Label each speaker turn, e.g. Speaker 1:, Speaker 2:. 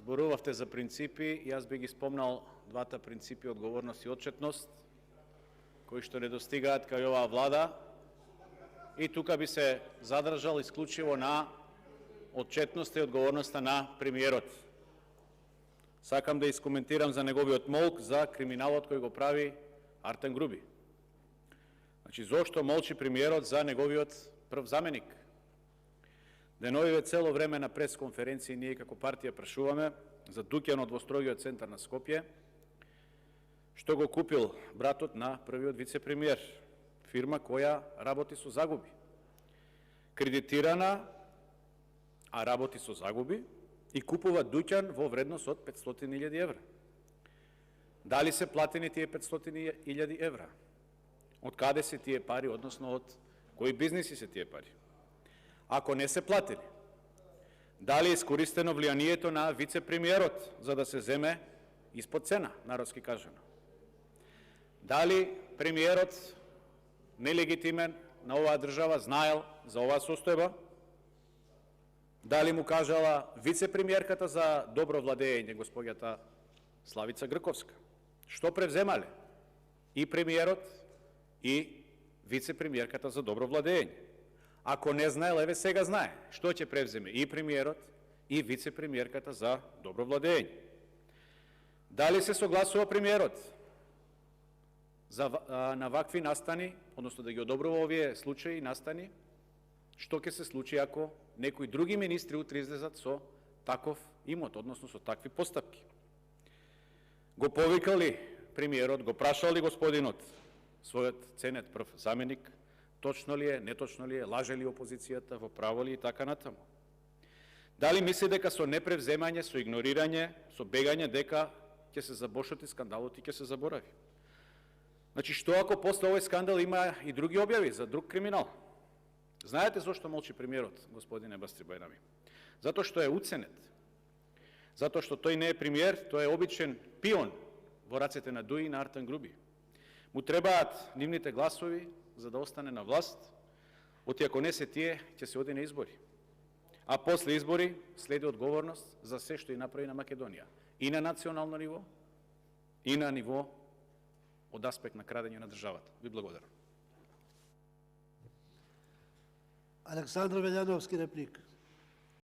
Speaker 1: зборувавте за принципи, јас би ги спомнал двата принципи одговорност и отчетност, кои што не достигаат кај оваа влада, и тука би се задржал исклучиво на отчетноста и одговорноста на премиерот. Сакам да искоментирам за неговиот молк за криминалот кој го прави Артем Груби. Значи, зошто молчи премиерот за неговиот прв заменик? Деновиве цело време на пресконференции ние како партија прашуваме за Дуќан од Вострогиот центар на Скопје, што го купил братот на првиот вице-премиер, фирма која работи со загуби. Кредитирана, а работи со загуби, и купува дуќан во вредност од 500.000 евра. Дали се платени тие 500.000 евра? Од каде се тие пари, односно од кои бизниси се тие пари? Ако не се платили, дали е искористено влијанието на вице-премиерот за да се земе испод цена, народски кажано? Дали премиерот нелегитимен на оваа држава знаел за оваа состојба? Дали му кажала вице-премиерката за добро владење, госпоѓата Славица Грковска? Што превземале и премиерот и вице-премиерката за добро владење? Ако не знаел, еве сега знае. Што ќе превземе и премиерот и вице-премиерката за добро владење? Дали се согласува премиерот на вакви настани, односно да ги одобрува овие случаи настани? Што ќе се случи ако некои други министри утре излезат со таков имот, односно со такви постапки? Го повикал ли премиерот, го прашал ли господинот својот ценет прв заменик, точно ли е, неточно ли е, лаже ли опозицијата, во право ли и така натаму? Дали мисли дека со непревземање, со игнорирање, со бегање дека ќе се забошати скандалот и ќе се заборави? Значи, што ако после овој скандал има и други објави за друг криминал? Знаете зошто молчи премиерот, господине Бастри Бајрами? Затоа што е уценет. Затоа што тој не е премиер, тој е обичен пион во рацете на Дуи и на Артем Груби. Му требаат нивните гласови за да остане на власт, оти ако не се тие, ќе се оди на избори. А после избори следи одговорност за се што и направи на Македонија. И на национално ниво, и на ниво од аспект на крадење на државата. Ви благодарам.
Speaker 2: Александр Велјановски, реплика.